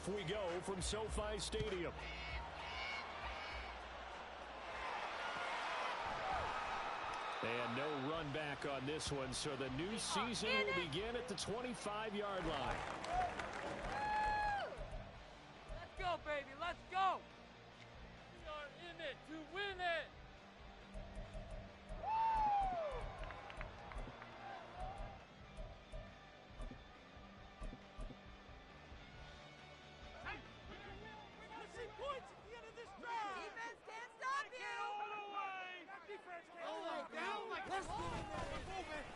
off we go from SoFi Stadium. And no run back on this one, so the new season will begin at the 25-yard line. Let's go, baby, let's go! We are in it to win it!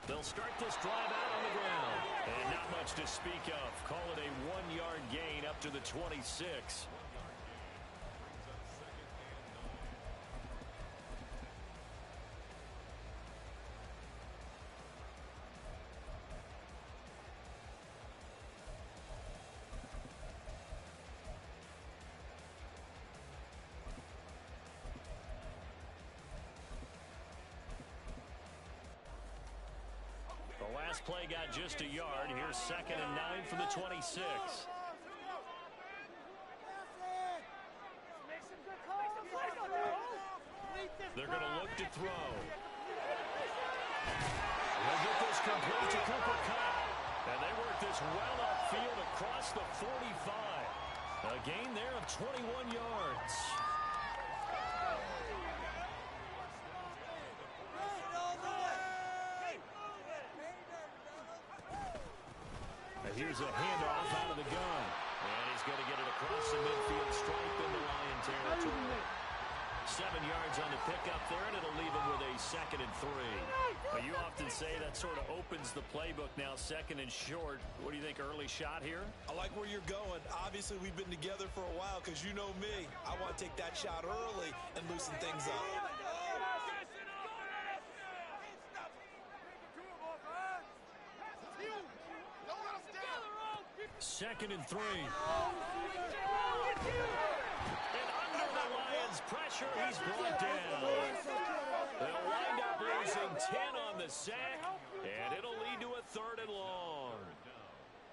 They'll start this drive out on the ground. And not much to speak of. Call it a 1-yard gain up to the 26. The last play got just a yard. Here's 2nd and 9 from the 26. They're going to look to throw. They'll get this complete to Cooper Kupp. And they work this well upfield across the 45. A gain there of 21 yards. Here's a handoff out of the gun. And he's going to get it across the midfield stripe into Lion territory. 7 yards on the pickup there, and it'll leave him with a 2nd and 3. But you often say that sort of opens the playbook now, 2nd and short. What do you think, early shot here? I like where you're going. Obviously, we've been together for a while because you know me. I want to take that shot early and loosen things up. 2nd and 3. And under the Lions' pressure, he's brought down. They'll wind up losing 10 on the sack, and it'll lead to a 3rd and long.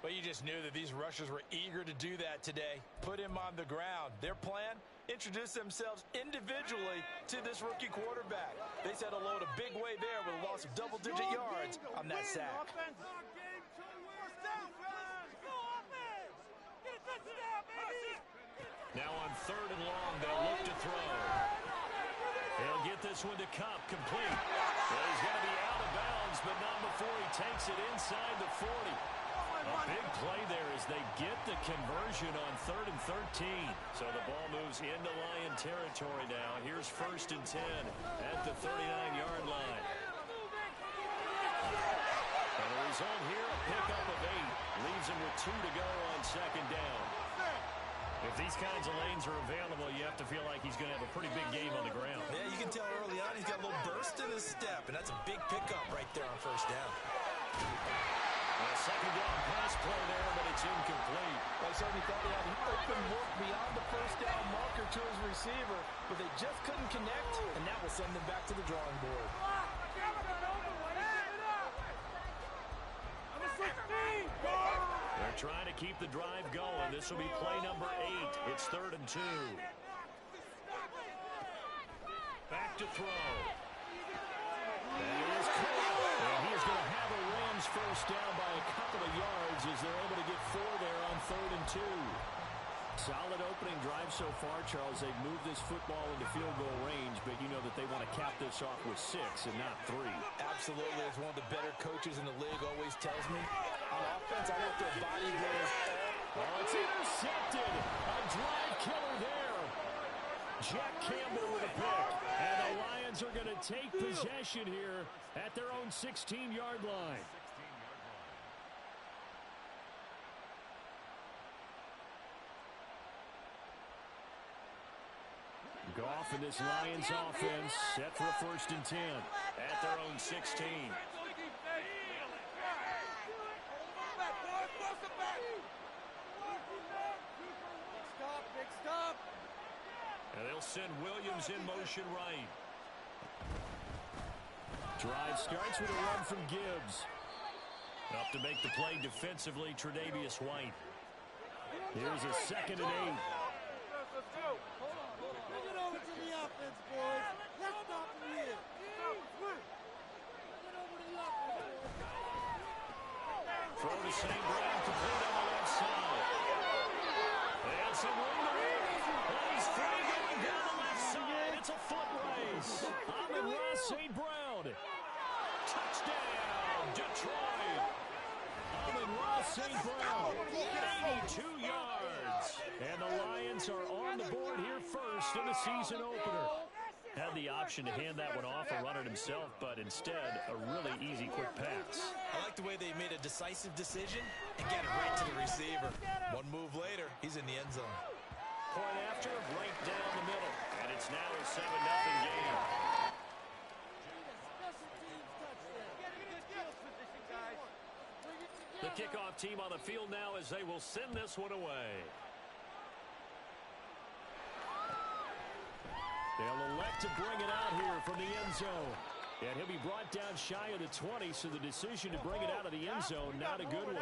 Well, you just knew that these rushers were eager to do that today. Put him on the ground. Their plan? Introduce themselves individually to this rookie quarterback. They said hello to Big Way there with a loss of double-digit yards on that sack. Now on 3rd and long, they'll look to throw. They'll get this one to Kupp, complete. Well, he's going to be out of bounds, but not before he takes it inside the 40. A big play there as they get the conversion on 3rd and 13. So the ball moves into Lion territory now. Here's 1st and 10 at the 39-yard line. And the result here, a pickup of 8. Leaves him with 2 to go on 2nd down. If these kinds of lanes are available, you have to feel like he's going to have a pretty big game on the ground. Yeah, you can tell early on he's got a little burst in his step, and that's a big pickup right there on 1st down. A 2nd down pass play there, but it's incomplete. They certainly thought he had an open look beyond the 1st down marker to his receiver, but they just couldn't connect, and that will send them back to the drawing board. They're trying to keep the drive going. This will be play number 8. It's 3rd and 2. Back to throw. That is caught. And he is going to have a Rams 1st down by a couple of yards as they're able to get 4 there on 3rd and 2. Solid opening drive so far, Charles. They've moved this football into field goal range, but you know that they want to cap this off with 6 and not 3. Absolutely. As one of the better coaches in the league always tells me, on offense, I want their body blows. Oh, it's intercepted. A drive killer there. Jack Campbell with a pick. And the Lions are going to take possession here at their own 16-yard line. Goff and this Lions offense set for a 1st and 10 at their own 16. Big stop. And they'll send Williams in motion right. Drive starts with a run from Gibbs. Up to make the play defensively, Tre'Davious White. Here's a 2nd and 8. Let's go. Bring it over to the offense, boys. Let's stop from here. Throw to St. Brown, complete on the left side. And some room to run. He's free going down the left side. It's a foot race. Amon-Ra St. Brown. Touchdown, Detroit. Amon-Ra St. Brown, 82 yards. And the Lions are on the board here first in the season opener. Had the option to hand that one off or run it himself, but instead, a really easy, quick pass. I like the way they made a decisive decision and get it right to the receiver. One move later, he's in the end zone. Point after, right down the middle. And it's now a 7-0 game. The kickoff team on the field now as they will send this one away. They'll elect to bring it out here from the end zone. And he'll be brought down shy of the 20, so the decision to bring it out of the end zone, not a good one.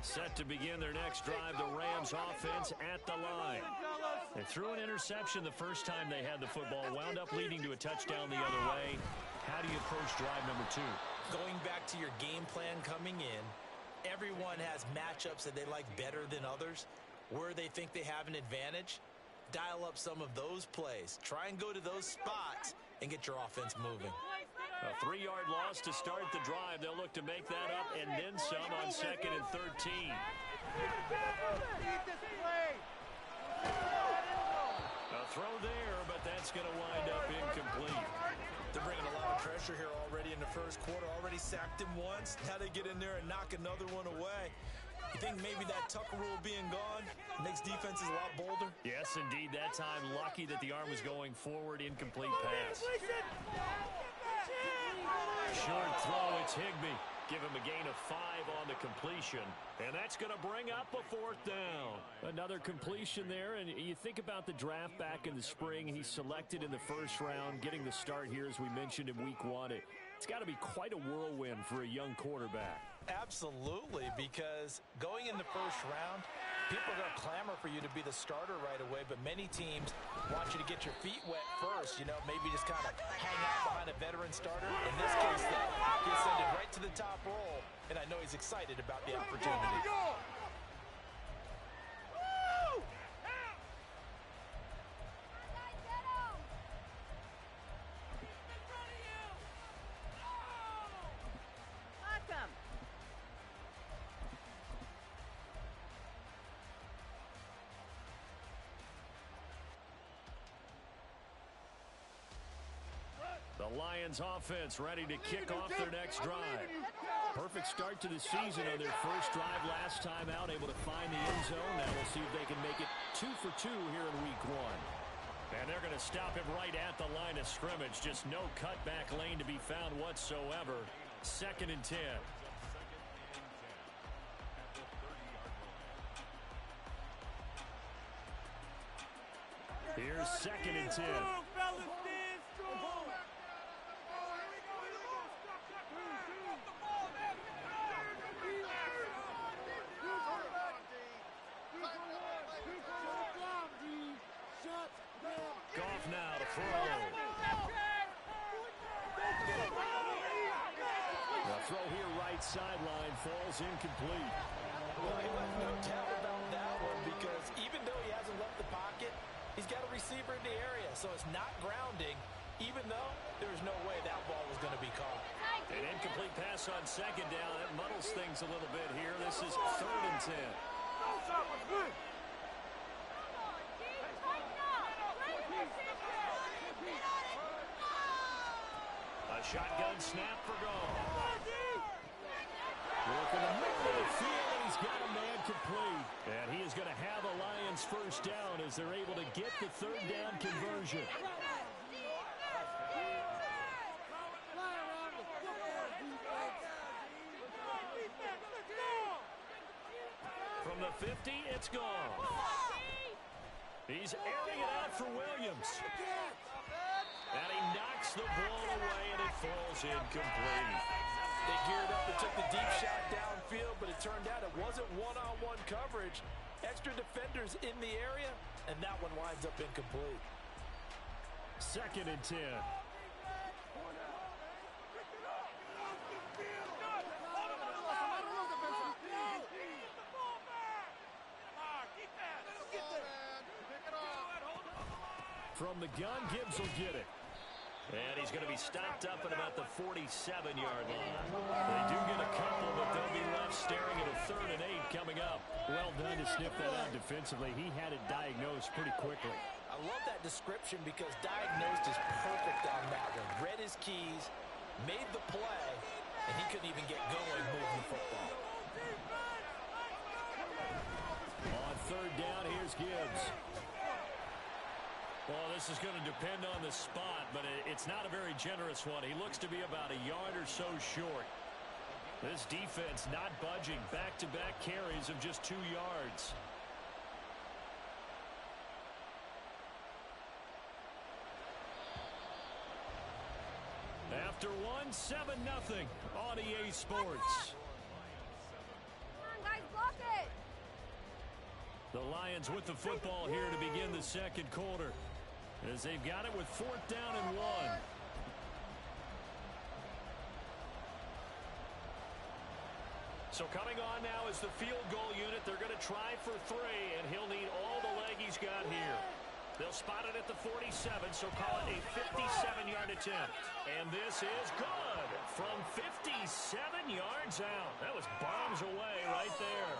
Set to begin their next drive, the Rams offense at the line. They threw an interception the first time they had the football, wound up leading to a touchdown the other way. How do you approach drive number 2? Going back to your game plan coming in, everyone has matchups that they like better than others. Where they think they have an advantage, dial up some of those plays. Try and go to those spots and get your offense moving. A 3-yard loss to start the drive. They'll look to make that up and then some on 2nd and 13. A throw there, but that's going to wind up incomplete. They're bringing a lot of pressure here already in the first quarter. Already sacked him once. Now they get in there and knock another one away. You think maybe that Tucker rule being gone makes defenses a lot bolder? Yes, indeed. That time, lucky that the arm was going forward. Incomplete pass. Short throw, it's Higbee. Give him a gain of 5 on the completion. And that's going to bring up a 4th down. Another completion there, and you think about the draft back in the spring. He's selected in the first round, getting the start here, as we mentioned in week 1. It's got to be quite a whirlwind for a young quarterback. Absolutely, because going in the first round, people are going to clamor for you to be the starter right away, but many teams want you to get your feet wet first, maybe just kind of hang out behind a veteran starter. In this case, he ascended right to the top role, and I know he's excited about the opportunity. The Lions offense ready to kick off their next drive. Perfect start to the season on their first drive last time out, able to find the end zone. Now we'll see if they can make it 2 for 2 here in week 1. And they're going to stop him right at the line of scrimmage. Just no cutback lane to be found whatsoever. 2nd and 10. Here's 2nd and 10. Goff now to throw. The throw here right sideline falls incomplete. Well, he left no doubt about that one, because even though he hasn't left the pocket, he's got a receiver in the area, so it's not grounding, even though there's no way that ball was going to be caught. An incomplete pass on 2nd down. That muddles things a little bit here. This is 3rd and 10. A shotgun snap for Goff. Working the middle of the field, and he's got a man complete. And he is going to have a Lions first down as they're able to get the 3rd down conversion. From the 50, it's gone. He's airing it out for Williams. And he knocks the ball away, and it falls incomplete. They geared up and took the deep shot downfield, but it turned out it wasn't one-on-one coverage. Extra defenders in the area, and that one winds up incomplete. 2nd and 10. From the gun, Gibbs will get it. And he's going to be stopped up at about the 47-yard line. They do get a couple, but they'll be left staring at a 3rd and 8 coming up. Well done to sniff that out defensively. He had it diagnosed pretty quickly. I love that description because diagnosed is perfect on that one. Read his keys, made the play, and he couldn't even get going moving the football. On 3rd down, here's Gibbs. Well, this is going to depend on the spot, but it's not a very generous one. He looks to be about a yard or so short. This defense not budging. Back-to-back carries of just 2 yards. After one, 7-0 on EA Sports. Come on, guys, block it. The Lions with the football here to begin the 2nd quarter, as they've got it with 4th down and 1. So coming on now is the field goal unit. They're going to try for 3, and he'll need all the leg he's got here. They'll spot it at the 47, so call it a 57-yard attempt. And this is good from 57 yards out. That was bombs away right there.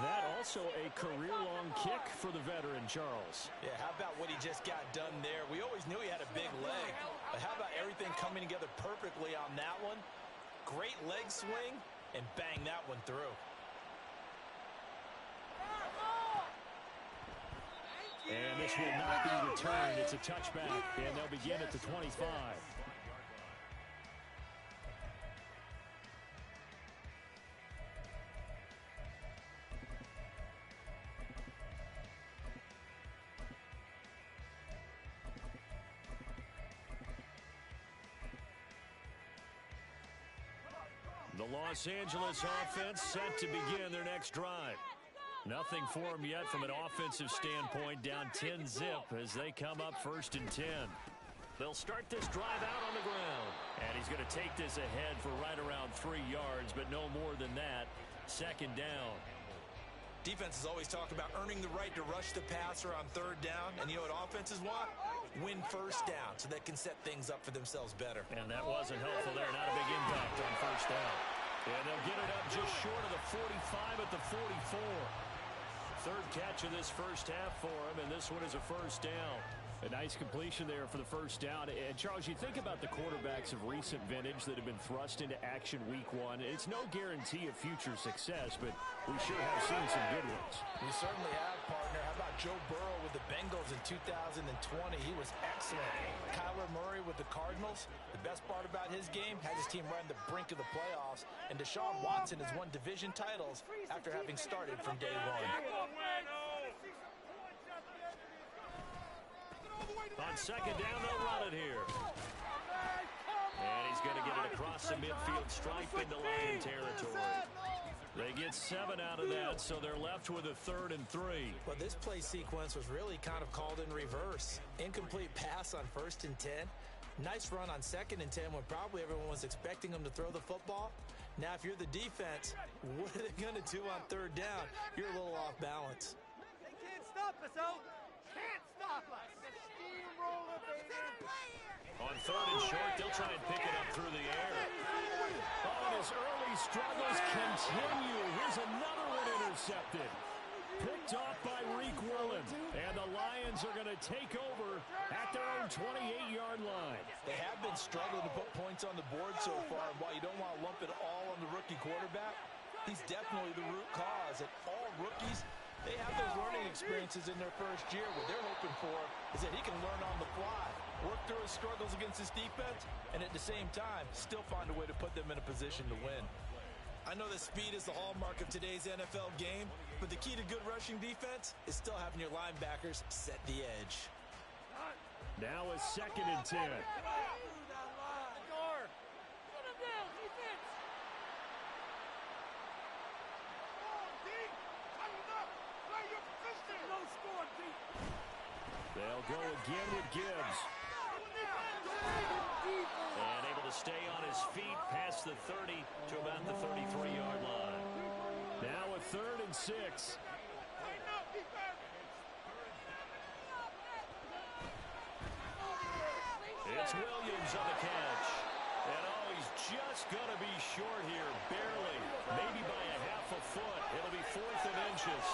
That also a career-long kick for the veteran, Charles. Yeah, how about what he just got done there? We always knew he had a big leg, but how about everything coming together perfectly on that one? Great leg swing, and bang that one through. And this will not be returned. It's a touchback, and they'll begin at the 25. The Los Angeles offense set to begin their next drive. Nothing for them yet from an offensive standpoint, down 10-zip as they come up 1st and 10. They'll start this drive out on the ground. And he's going to take this ahead for right around 3 yards, but no more than that. 2nd down. Defenses always talk about earning the right to rush the passer on 3rd down. And you know what offenses want? Win 1st down so they can set things up for themselves better. And that wasn't helpful there. Not a big impact on 1st down. And they'll get it up just short of the 45 at the 44. 3rd catch of this 1st half for him, and this one is a 1st down. A nice completion there for the 1st down. And, Charles, you think about the quarterbacks of recent vintage that have been thrust into action week 1. It's no guarantee of future success, but we sure have seen some good ones. We certainly have, partner. How about Joe Burrow with the Bengals in 2020? He was excellent. Kyler Murray with the Cardinals. The best part about his game, had his team right on the brink of the playoffs. And Deshaun Watson has won division titles after having started from day 1. On 2nd down, they'll run it here. And he's going to get it across the midfield stripe into Lion territory. They get 7 out of that, so they're left with a 3rd and 3. Well, this play sequence was really kind of called in reverse. Incomplete pass on 1st and 10. Nice run on 2nd and 10 when probably everyone was expecting them to throw the football. Now, if you're the defense, what are they going to do on 3rd down? You're a little off balance. They can't stop us, O. Can't stop us. Steamroller, baby. On 3rd and short, they'll try and pick it up through the air. Oh, and his early struggles continue. Here's another one intercepted. Picked off by Reek Willen. And the Lions are going to take over at their own 28-yard line. They have been struggling to put points on the board so far. And while you don't want to lump it all on the rookie quarterback, he's definitely the root cause. And all rookies, they have those learning experiences in their first year. What they're hoping for is that he can learn on the fly, work through his struggles against his defense, and at the same time, still find a way to put them in a position to win. I know that speed is the hallmark of today's NFL game, but the key to good rushing defense is still having your linebackers set the edge. Now a 2nd and 10. They'll go again with Gibbs. And able to stay on his feet past the 30 to about the 33-yard line. Now a 3rd and 6. It's Williams on the catch. And oh, he's just going to be short here, barely. Maybe by a half a foot. It'll be 4th and inches.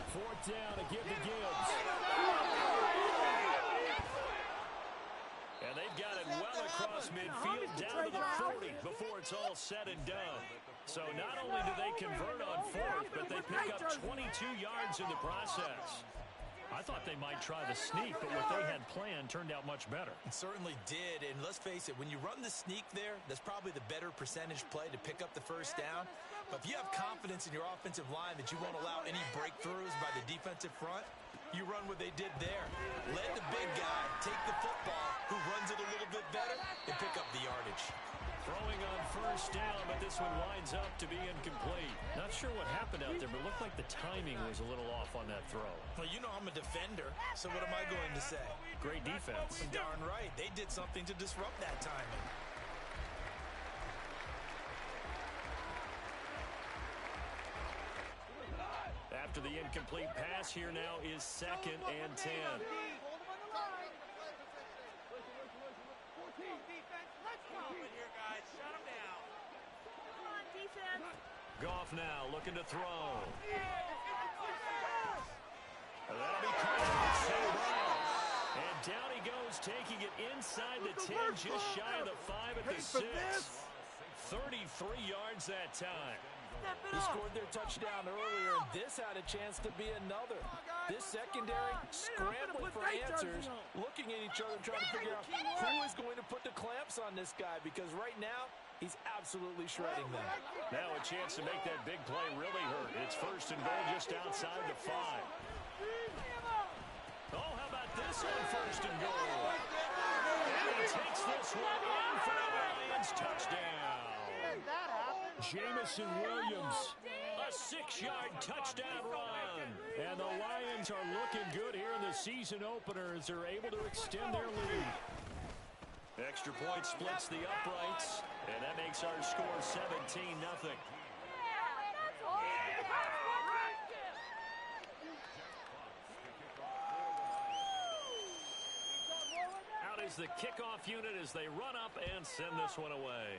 Fourth down to give to Gibbs. And they've got it well across midfield down to the 40 before it's all said and done. So not only do they convert on 4th, but they pick up 22 yards in the process. I thought they might try the sneak, but what they had planned turned out much better. It certainly did, and let's face it, when you run the sneak there, that's probably the better percentage play to pick up the first down. But if you have confidence in your offensive line that you won't allow any breakthroughs by the defensive front, you run what they did there. Let the big guy take the football, who runs it a little bit better, and pick up the yardage. Throwing on first down, but this one winds up to be incomplete. Not sure what happened out there, but it looked like the timing was a little off on that throw. Well, you know I'm a defender, so what am I going to say? Great defense. Darn right. They did something to disrupt that timing. After the incomplete pass, here now is 2nd and 10. Goff now looking to throw. That'll be caught out. And down he goes, taking it inside the 10, just shy of the 5 at the 6. 33 yards that time. He scored their touchdown earlier, and this had a chance to be another. This secondary scrambling for answers, looking at each other, trying to figure out who is going to put the clamps on this guy, because right now, he's absolutely shredding them. Now a chance to make that big play really hurt. It's 1st and goal just outside the 5. Oh, how about this on 1st and goal? And he takes this one in for the Lions touchdown. Jamison Williams, a 6-yard touchdown run. And the Lions are looking good here in the season opener as they're able to extend their lead. Extra point splits the uprights, and that makes our score 17-0. Out is the kickoff unit as they run up and send this one away.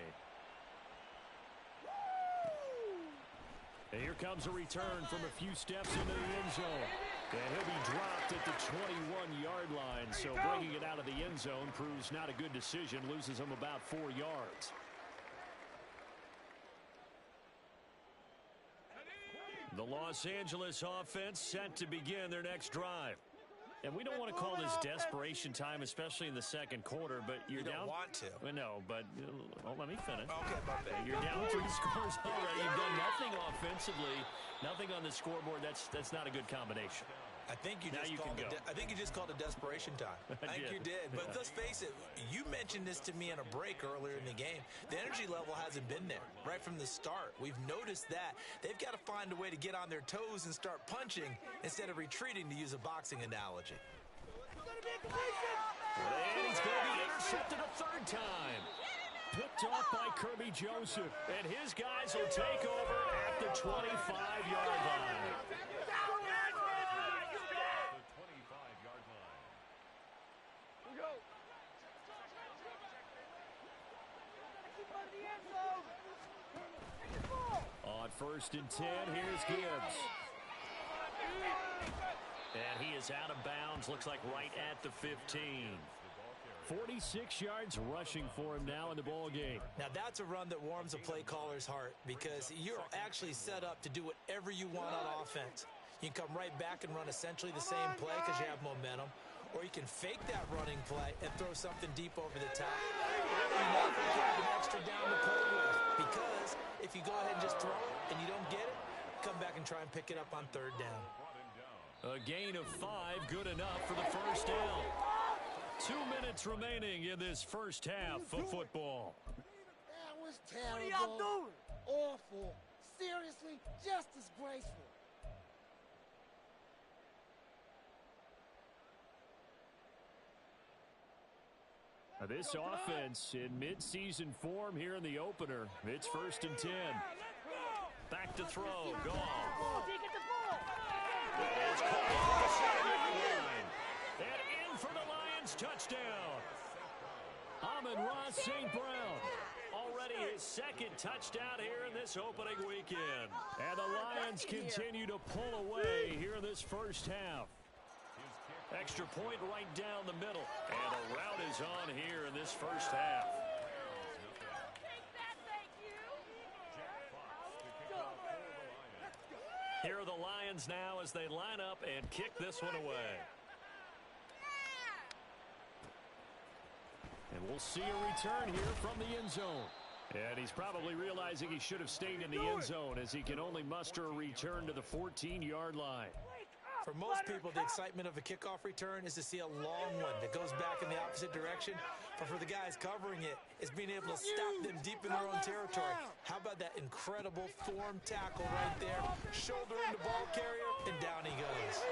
And here comes a return from a few steps into the end zone. And he'll be dropped at the 21-yard line. So bringing it out of the end zone proves not a good decision. Loses him about 4 yards. The Los Angeles offense set to begin their next drive. And we don't want to call this desperation time, especially in the second quarter, but you're down. You don't want to. Well, no, but let me finish. Okay, my bad. You're down 3 scores already. You've done nothing offensively, nothing on the scoreboard. That's not a good combination. I think you just called it desperation time. I think you did. But let's face it, you mentioned this to me in a break earlier in the game. The energy level hasn't been there right from the start. We've noticed that. They've got to find a way to get on their toes and start punching instead of retreating, to use a boxing analogy. And he's going to be intercepted a 3rd time. Picked off by Kirby Joseph. And his guys will take over at the 25-yard line. On 1st and 10, here's Gibbs. And he is out of bounds, looks like right at the 15. 46 yards rushing for him now in the ball game. Now that's a run that warms a play caller's heart, because you're actually set up to do whatever you want on offense. You can come right back and run essentially the same play because you have momentum, or you can fake that running play and throw something deep over the top. You might have an extra down to play with, because if you go ahead and just throw it and you don't get it, come back and try and pick it up on 3rd down. A gain of 5, good enough for the 1st down. 2 minutes remaining in this first half of football. That was terrible. What are y'all doing? awful. Seriously, just disgraceful. This offense in mid-season form here in the opener. It's 1st and 10. Back to throw. Gone. It's caught off the sideline. And in for the Lions touchdown. Amon-Ra St. Brown. Already his 2nd touchdown here in this opening weekend. And the Lions continue to pull away here in this first half. Extra point right down the middle. And a rout is on here in this first half. Here are the Lions now as they line up and kick this one away. And we'll see a return here from the end zone. And he's probably realizing he should have stayed in the end zone as he can only muster a return to the 14-yard line. For most people, the excitement of a kickoff return is to see a long one that goes back in the opposite direction. But for the guys covering it, it's being able to stop them deep in their own territory. How about that incredible form tackle right there? Shoulder into ball carrier, and down he goes.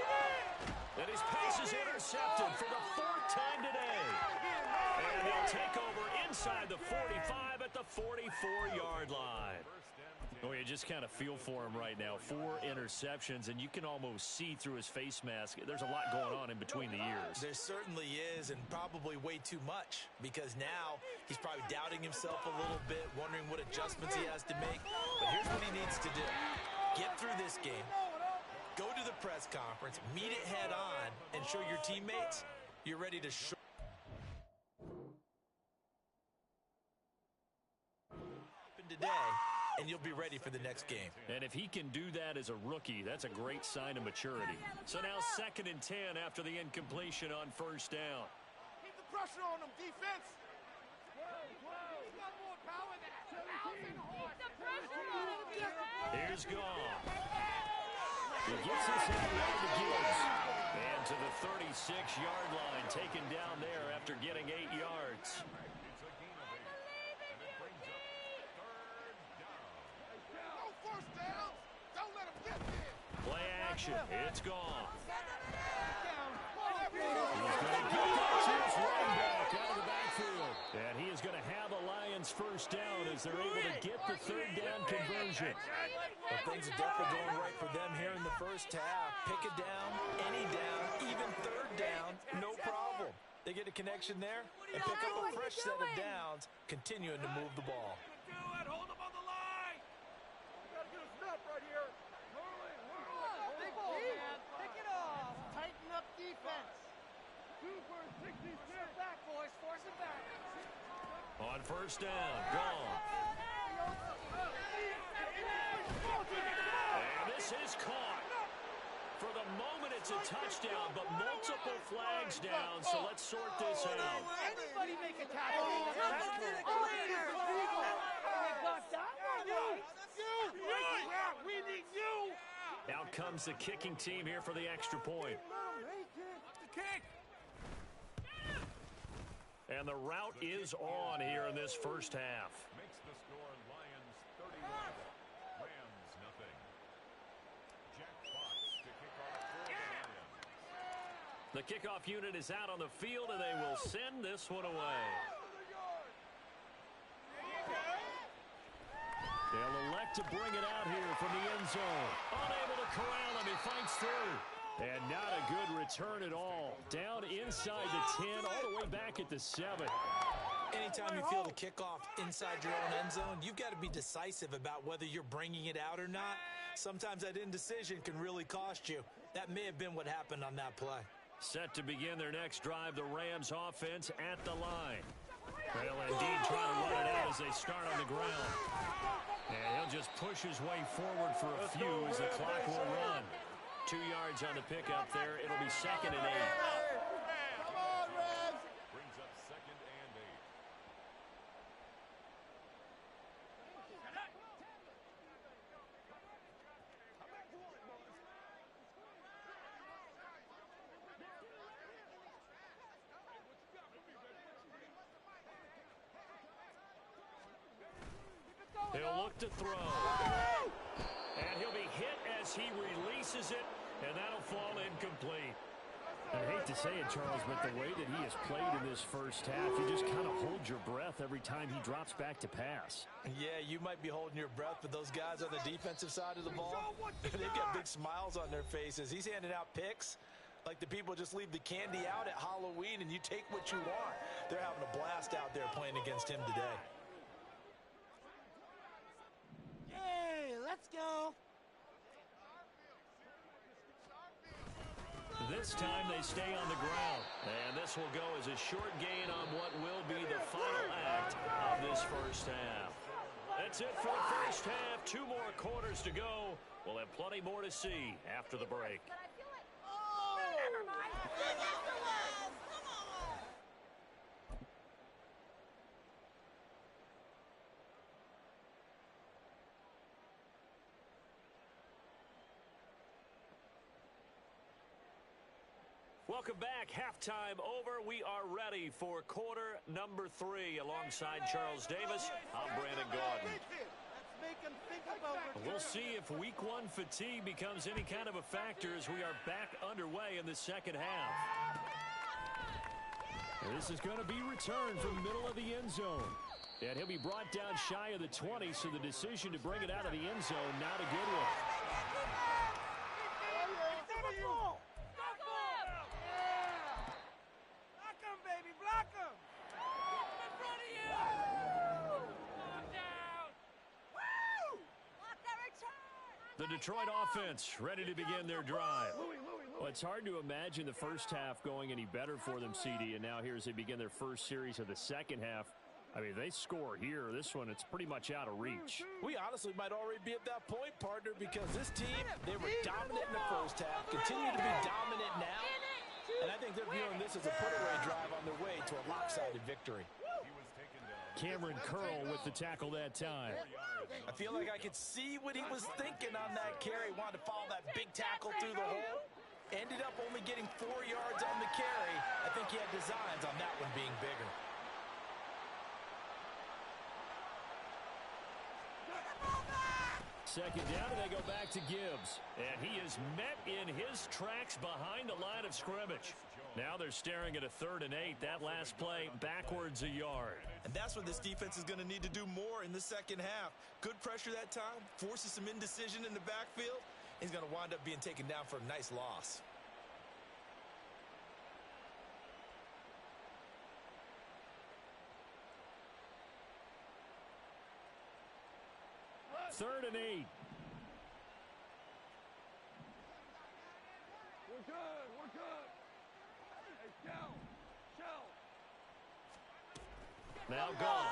And his pass is intercepted for the 4th time today. And they'll take over inside the 45 at the 44-yard line. Oh, you just kind of feel for him right now. 4 interceptions, and you can almost see through his face mask. There's a lot going on in between the ears. There certainly is, and probably way too much, because now he's probably doubting himself a little bit, wondering what adjustments he has to make. But here's what he needs to do. Get through this game, go to the press conference, meet it head on, and show your teammates you're ready to show today, and you'll be ready for the next game. And if he can do that as a rookie, that's a great sign of maturity. So now 2nd and 10 after the incompletion on 1st down. Keep the pressure on them, defense. Here's Goff. He gets this out wide to Gibbs. And to the 36-yard line, taken down there after getting 8 yards. Play action. It's gone. He's going to get that to his running back out of the backfield. And he is going to have the Lions 1st down as they're able to get the 3rd down conversion. But things are definitely going right for them here in the first half. Pick it down, any down, even 3rd down, no problem. They get a connection there and pick up a fresh set of downs, continuing to move the ball. Hold him on the line. Gotta get a snap right here. Big ball, man. Pick it off. Tighten up defense. 2 for 66. Back, boys. Force it back. On 1st down, gone. And this is caught. For the moment, it's a touchdown, but multiple flags down, so let's sort this out. Anybody make a tackle. We need you. Out comes the kicking team here for the extra point. The kick. And the route is on here in this first half. Makes the score Lions 31, Rams nothing. Jack Fox to kick off for the Lions. The kickoff unit is out on the field, and they will send this one away. They'll elect to bring it out here from the end zone. Unable to corral him. He fights through. And not a good return at all. Down inside the 10, all the way back at the 7. Anytime you feel the kickoff inside your own end zone, you've got to be decisive about whether you're bringing it out or not. Sometimes that indecision can really cost you. That may have been what happened on that play. Set to begin their next drive, the Rams offense at the line. They'll indeed try to run it out as they start on the ground. And he'll just push his way forward for a few as the clock will run. 2 yards on the pickup there. It'll be 2nd and 8. Come on, Rams. Brings up 2nd and 8. Keep it He'll look to throw. And he'll be hit as he releases it, and that'll fall incomplete. I hate to say it, Charles, but the way that he has played in this first half, you just kind of hold your breath every time he drops back to pass. Yeah, you might be holding your breath, but those guys on the defensive side of the ball, they've got big smiles on their faces. He's handing out picks like the people just leave the candy out at Halloween and you take what you want. They're having a blast out there playing against him today. Hey, let's go. This time they stay on the ground. And this will go as a short gain on what will be the final act of this first half. That's it for the first half. 2 more quarters to go. We'll have plenty more to see after the break. But I feel like... Oh! Never mind. Come on! Welcome back. Halftime over. We are ready for quarter number 3. Alongside Charles Davis, I'm Brandon Gaudin. Let's make him think about We'll see if week 1 fatigue becomes any kind of a factor as we are back underway in the second half. This is going to be returned from the middle of the end zone. And he'll be brought down shy of the 20, so the decision to bring it out of the end zone, not a good one. The Detroit offense ready to begin their drive. Well, it's hard to imagine the first half going any better for them, CD, and now here as they begin their first series of the second half. I mean, they score here. This one, it's pretty much out of reach. We honestly might already be at that point, partner, because this team, they were dominant in the first half, continue to be dominant now, and I think they're viewing this as a put-away drive on their way to a lopsided victory. Cameron Curl with the tackle that time. I feel like I could see what he was thinking on that carry. Wanted to follow that big tackle through the hole. Ended up only getting 4 yards on the carry. I think he had designs on that one being bigger. Second down, and they go back to Gibbs. And he is met in his tracks behind the line of scrimmage. Now they're staring at a 3rd and 8. That last play backwards a yard. And that's what this defense is going to need to do more in the second half. Good pressure that time, forces some indecision in the backfield. He's going to wind up being taken down for a nice loss. Third and 8. We're good. Hey, Shell. Now gone.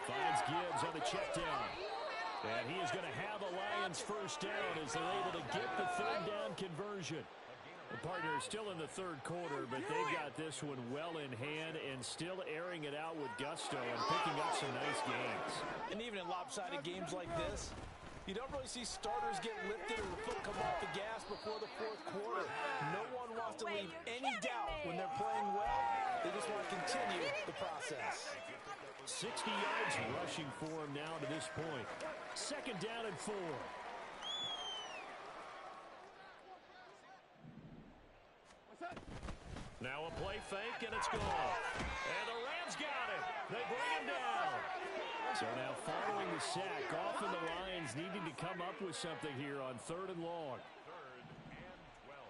Finds Gibbs on the check down. And he is going to have a Lions first down as they're able to get the 3rd down conversion. The partner is still in the 3rd quarter, but they've got this one well in hand and still airing it out with gusto and picking up some nice gains. And even in lopsided games like this, you don't really see starters get lifted or the foot come off the gas before the 4th quarter. No one wants to leave any doubt when they're playing well. They just want to continue the process. 60 yards rushing for him now to this point. Second down and 4. Now a play fake, and it's gone. And the Rams got it. They bring him down. So now following the sack, often the Lions needing to come up with something here on 3rd and long. 3rd and 12.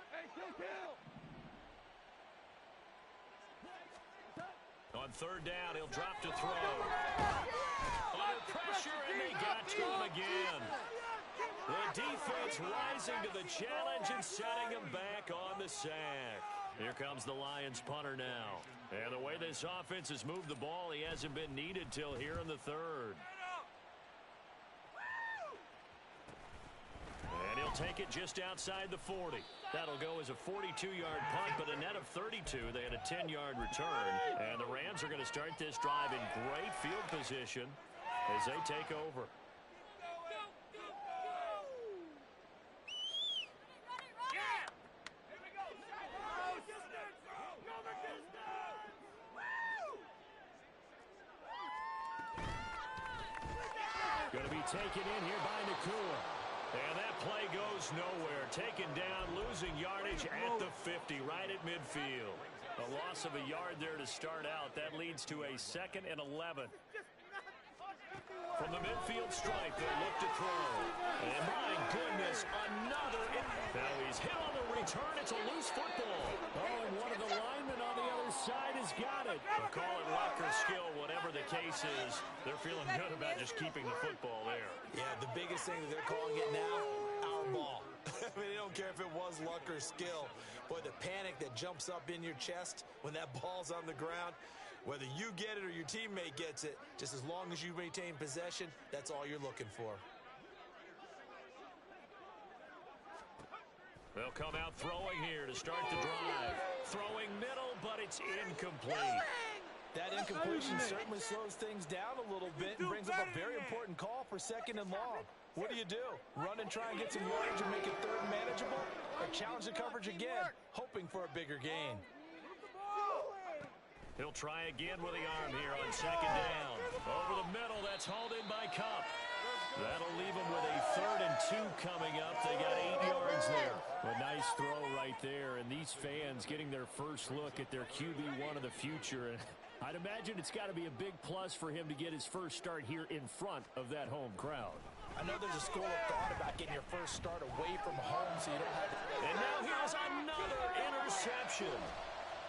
Hey, kill. On 3rd down, he'll drop to throw. Under pressure, and they got to him again. The defense rising to the challenge and setting him back on the sack. Here comes the Lions punter now. And the way this offense has moved the ball, he hasn't been needed till here in the 3rd. And he'll take it just outside the 40. That'll go as a 42-yard punt, but a net of 32. They had a 10-yard return. And the Rams are going to start this drive in great field position as they take over. taken in here by Nacua. And that play goes nowhere. Taken down, losing yardage at the 50, right at midfield. A loss of a yard there to start out. That leads to a 2nd and 11. From the midfield stripe, they'll look to throw. And my goodness, another. Now he's hit on the return. It's a loose football. Oh, and one of the linemen on the other side has got it. We'll call it luck or skill, whatever the case is. They're feeling good about just keeping the football there. Yeah, the biggest thing that they're calling it now, our ball. I mean, they don't care if it was luck or skill. Boy, the panic that jumps up in your chest when that ball's on the ground, whether you get it or your teammate gets it, just as long as you maintain possession, that's all you're looking for. They'll come out throwing here to start the drive. Throwing middle, but it's incomplete. That incompletion certainly slows things down a little bit and brings up a very important call for 2nd and long. What do? Run and try and get some yardage and make it 3rd and manageable? Or challenge the coverage again, hoping for a bigger gain? He'll try again with the arm here on 2nd down. Over the middle, that's hauled in by Cup. That'll leave them with a 3rd and 2 coming up. They got 8 yards there. A nice throw right there, and these fans getting their first look at their QB1 of the future. And I'd imagine it's got to be a big plus for him to get his first start here in front of that home crowd. I know there's a school of thought about getting your first start away from home so you don't have to... And now here's another interception.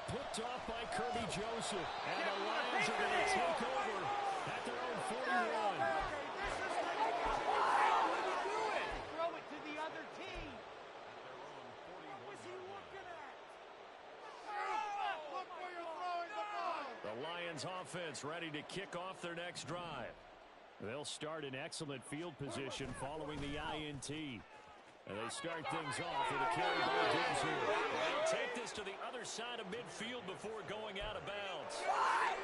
Picked off by Kirby Joseph. And the Lions are going to take over at their own 41. Throw it to the other team. What's he looking at? Look where you're throwing the ball. The Lions offense ready to kick off their next drive. They'll start in excellent field position following the INT. And they start things off with a carry by Gibbs here. They'll take this to the other side of midfield before going out of bounds.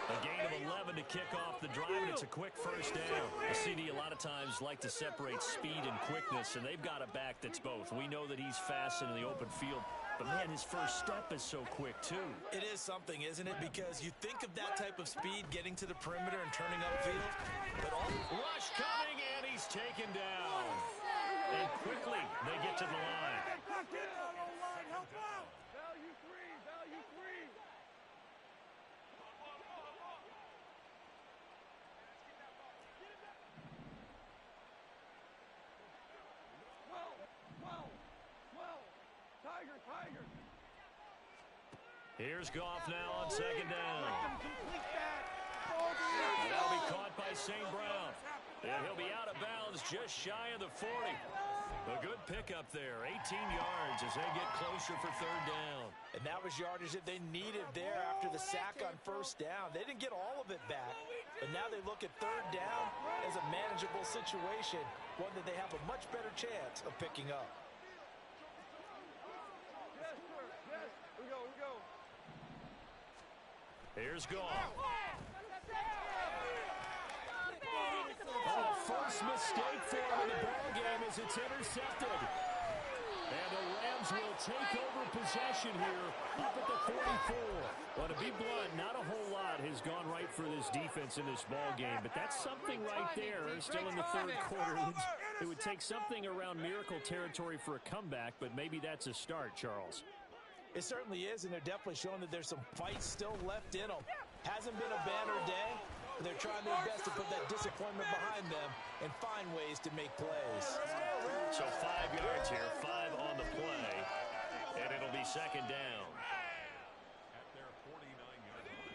A gain of 11 to kick off the drive, and it's a quick first down. The CD a lot of times like to separate speed and quickness, and they've got a back that's both. We know that he's fast in the open field, but man, his first step is so quick too. It is something, isn't it? Because you think of that type of speed getting to the perimeter and turning upfield, but rush coming, and he's taken down. And quickly, they get to the line. Help out. Value three. Well. Tiger. Here's Goff now on 2nd down. Complete that. That'll be caught by St. Brown. And he'll be out of bounds just shy of the 40. A good pickup there, 18 yards as they get closer for 3rd down. And that was yardage that they needed there after the sack on 1st down. They didn't get all of it back, but now they look at 3rd down as a manageable situation, one that they have a much better chance of picking up. Yes, sir. Yes. We go. Here's Goff. First mistake for him in the ballgame as it's intercepted. And the Rams will take over possession here up at the 44. Well, to be blunt, not a whole lot has gone right for this defense in this ballgame, but that's something right there. Still in the 3rd quarter. It would take something around miracle territory for a comeback, but maybe that's a start, Charles. It certainly is, and they're definitely showing that there's some fight still left in them. Hasn't been a banner day. They're trying their best to put that disappointment behind them and find ways to make plays. So 5 yards here, 5 on the play, and it'll be 2nd down. At their 49-yard line.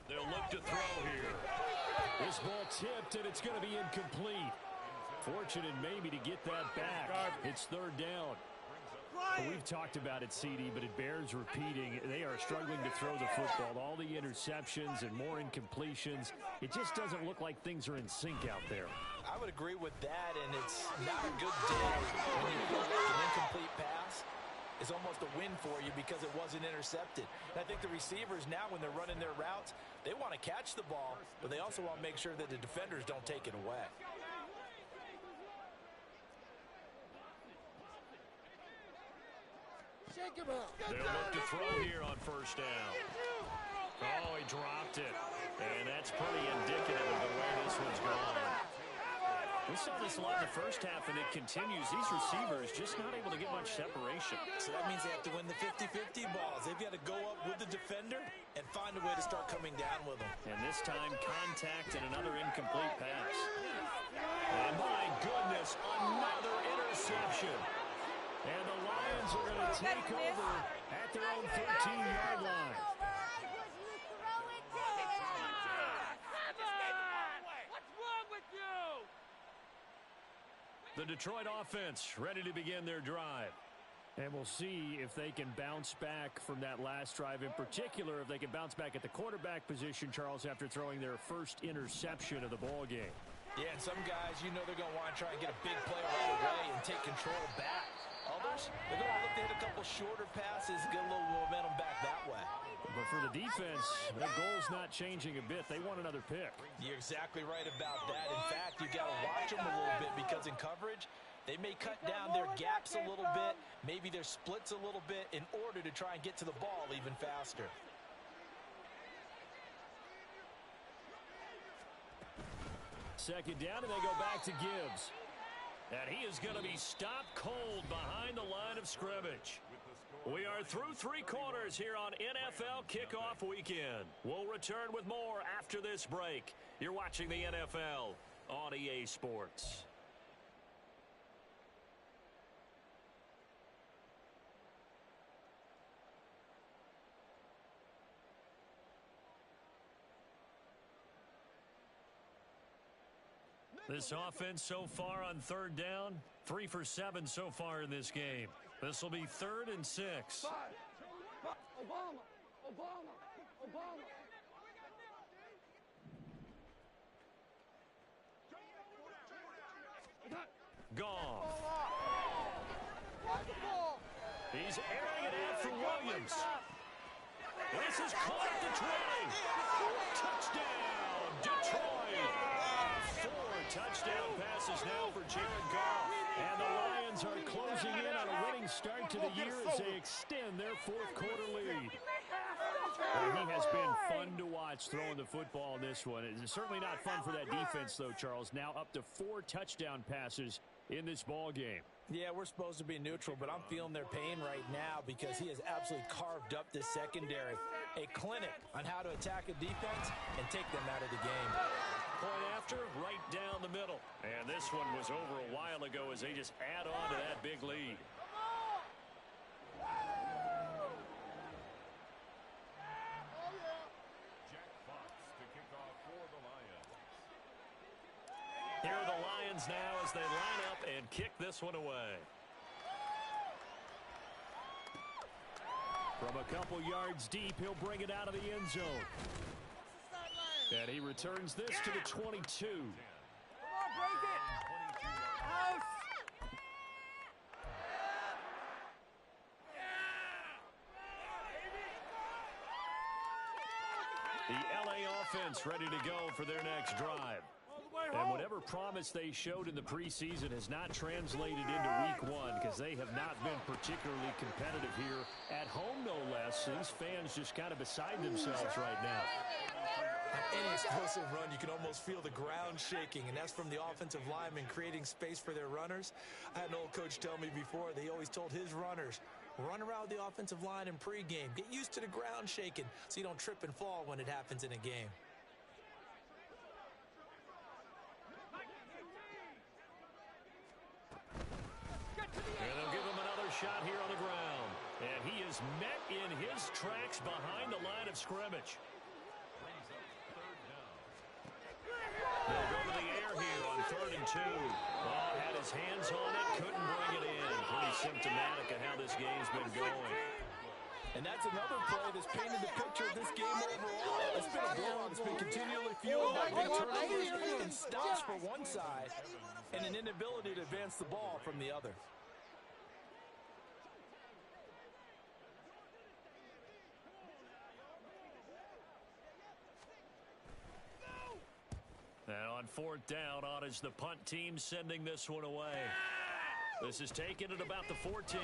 They'll look to throw here. This ball tipped, and it's going to be incomplete. Fortunate maybe to get that back. It's 3rd down. Well, we've talked about it, CD, but it bears repeating. They are struggling to throw the football. All the interceptions and more incompletions. It just doesn't look like things are in sync out there. I would agree with that, and it's not a good day when you feel like an incomplete pass is almost a win for you because it wasn't intercepted. And I think the receivers now, when they're running their routes, they want to catch the ball, but they also want to make sure that the defenders don't take it away. They'll look to throw here on first down. Oh, he dropped it. And that's pretty indicative of the way this one's gone. We saw this a lot in the first half, and it continues. These receivers just not able to get much separation. So that means they have to win the 50-50 balls. They've got to go up with the defender and find a way to start coming down with them. And this time, contact and another incomplete pass. And my goodness, another interception. And the Lions are going to take over at their own 13-yard line. The Detroit offense ready to begin their drive. And we'll see if they can bounce back from that last drive. In particular, if they can bounce back at the quarterback position, Charles, after throwing their first interception of the ball game. Yeah, and some guys, you know they're going to want to try and get a big play right away and take control back. Others, they're going to look to hit a couple shorter passes, get a little momentum back that way. But for the defense, their goal's not changing a bit. They want another pick. You're exactly right about that. In fact, you got to watch them a little bit because in coverage, they may cut down their gaps a little bit, maybe their splits a little bit in order to try and get to the ball even faster. Second down, and they go back to Gibbs. And he is going to be stopped cold behind the line of scrimmage. We are through three quarters here on NFL Kickoff Weekend. We'll return with more after this break. You're watching the NFL on EA Sports. This offense so far on third down, 3 for 7 so far in this game. This will be 3rd and 6. Obama. Goff. He's airing it out for Williams. This is caught at the 20. Touchdown, Detroit. 4 touchdown passes now for Jared Goff. And the Lions are closing in on a winning start to the year as they extend their 4th quarter lead. And he has been fun to watch throwing the football in this one. It's certainly not fun for that defense, though, Charles. Now up to 4 touchdown passes in this ball game. Yeah, we're supposed to be neutral, but I'm feeling their pain right now because he has absolutely carved up this secondary. A clinic on how to attack a defense and take them out of the game. Point after, right down the middle. And this one was over a while ago as they just add on to that big lead. Jack Fox to kick off for the Lions. Here are the Lions now as they line up and kick this one away. From a couple yards deep, he'll bring it out of the end zone. And he returns this to the 22. Come on, break it. House. The LA offense ready to go for their next drive. And whatever promise they showed in the preseason has not translated into week 1 because they have not been particularly competitive here at home, no less. These fans just kind of beside themselves right now. Any explosive run, you can almost feel the ground shaking, and that's from the offensive linemen creating space for their runners. I had an old coach tell me before, they always told his runners, run around the offensive line in pregame. Get used to the ground shaking so you don't trip and fall when it happens in a game. And they'll give him another shot here on the ground. And he is met in his tracks behind the line of scrimmage. They'll go to the air here on 3rd and 2. Oh, had his hands on it, couldn't bring it in. Pretty symptomatic of how this game's been going. And that's another play that's painted the picture of this game overall. It's been a blowout. It's been continually fueled by big turnovers and stops for one side and an inability to advance the ball from the other. And on 4th down, on is the punt team sending this one away. This is taken at about the 14.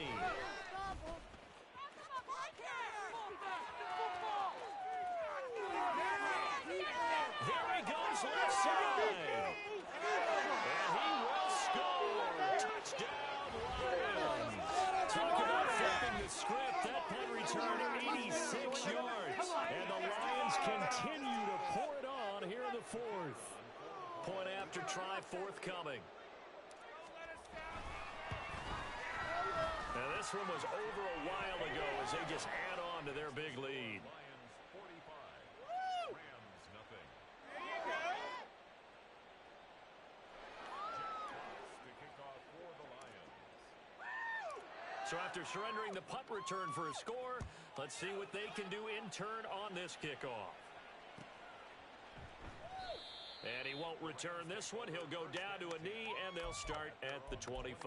left side. And he will score. Touchdown, Lions. Talk about flipping the script. That punt return 86 yards. And the Lions continue to pour it on here in the fourth. Point after try forthcoming. And this one was over a while ago as they just add on to their big lead. Lions 45. Rams nothing. To kick off for the Lions. So after surrendering the punt return for a score, let's see what they can do in turn on this kickoff. And he won't return this one. He'll go down to a knee, and they'll start at the 25.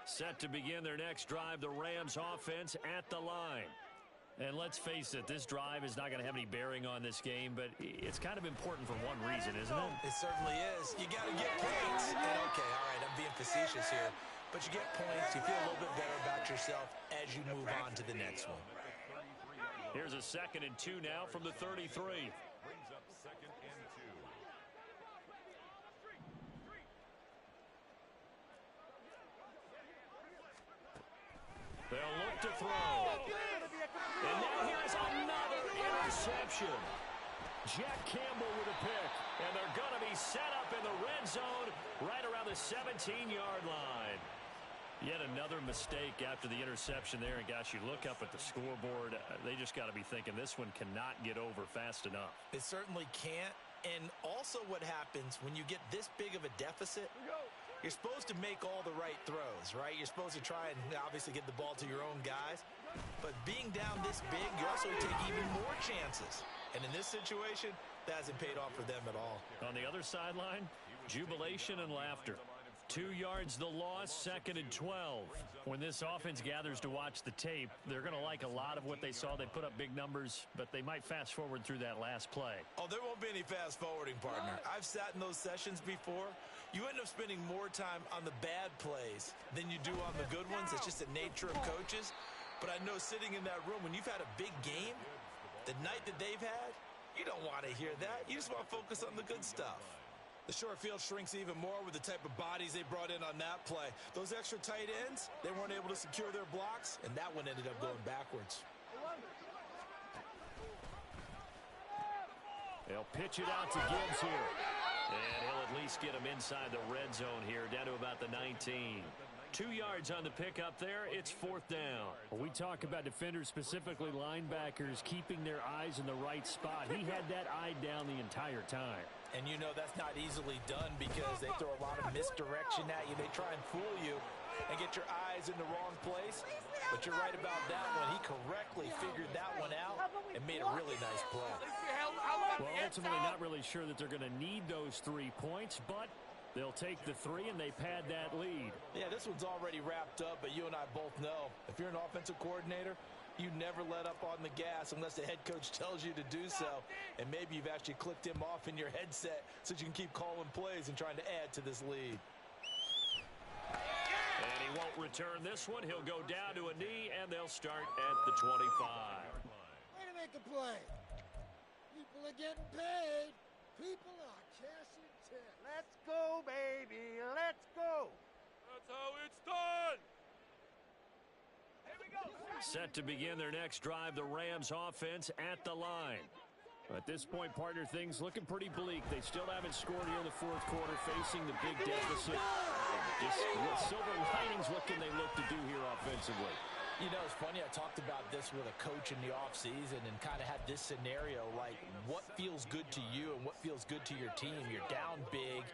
Set to begin their next drive, the Rams offense at the line. And let's face it, this drive is not going to have any bearing on this game, but it's kind of important for one reason, isn't it? It certainly is. You got to get points. And okay, all right, I'm being facetious here. But you get points, you feel a little bit better about yourself as you move on to the next one. Here's a 2nd and 2 now from the 33. Brings up 2nd and 2. They'll look to throw. And now here's another interception. Jack Campbell with a pick. And they're going to be set up in the red zone right around the 17-yard line. Yet another mistake after the interception there. And, gosh, you look up at the scoreboard. They just got to be thinking this one cannot get over fast enough. It certainly can't. And also what happens when you get this big of a deficit, you're supposed to make all the right throws, right? You're supposed to try and obviously get the ball to your own guys. But being down this big, you also take even more chances. And in this situation, that hasn't paid off for them at all. On the other sideline, jubilation and laughter. 2 yards the loss, 2nd and 12. When this offense gathers to watch the tape, they're going to like a lot of what they saw. They put up big numbers, but they might fast forward through that last play. Oh, there won't be any fast forwarding, partner. I've sat in those sessions before. You end up spending more time on the bad plays than you do on the good ones. It's just the nature of coaches. But I know sitting in that room, when you've had a big game, the night that they've had, you don't want to hear that. You just want to focus on the good stuff. The short field shrinks even more with the type of bodies they brought in on that play. Those extra tight ends, they weren't able to secure their blocks, and that one ended up going backwards. They'll pitch it out to Gibbs here. And he'll at least get him inside the red zone here, down to about the 19. 2 yards on the pickup there. It's 4th down. Well, we talk about defenders, specifically linebackers, keeping their eyes in the right spot. He had that eye down the entire time. And you know that's not easily done because they throw a lot of misdirection at you. They try and fool you and get your eyes in the wrong place. But you're right about that one. He correctly figured that one out and made a really nice play. Well, ultimately not really sure that they're going to need those 3 points, but they'll take the 3 and they pad that lead. Yeah, this one's already wrapped up, but you and I both know if you're an offensive coordinator, you never let up on the gas unless the head coach tells you to do so. And maybe you've actually clicked him off in your headset so you can keep calling plays and trying to add to this lead. And he won't return this one. He'll go down to a knee, and they'll start at the 25. Way to make a play. People are getting paid. People are cashing checks. Let's go, baby. Let's go. That's how it's done. Set to begin their next drive, the Rams offense at the line. At this point, partner, things looking pretty bleak. They still haven't scored here in the fourth quarter, facing the big deficit. Just silver linings, what can they look to do here offensively? You know, it's funny, I talked about this with a coach in the offseason and kind of had this scenario, like what feels good to you and what feels good to your team. You're down big.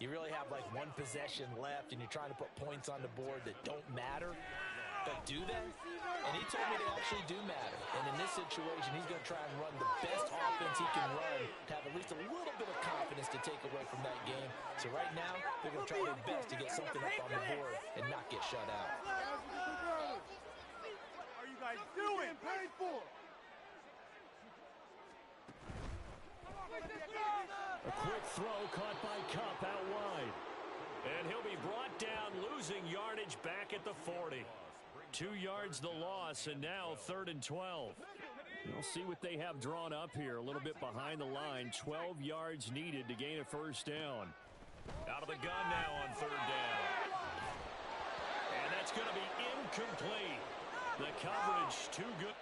You really have like one possession left, and you're trying to put points on the board that don't matter. But do they? And he told me they actually do matter. And in this situation, he's going to try and run the best offense he can run to have at least a little bit of confidence to take away from that game. So right now, they're going to try their best to get something up on the board and not get shut out. What are you guys doing? Paid for. A quick throw caught by Kupp out wide. And he'll be brought down, losing yardage back at the 40. 2 yards the loss, and now 3rd and 12. We'll see what they have drawn up here. A little bit behind the line. 12 yards needed to gain a first down. Out of the gun now on 3rd down. And that's going to be incomplete. The coverage too good.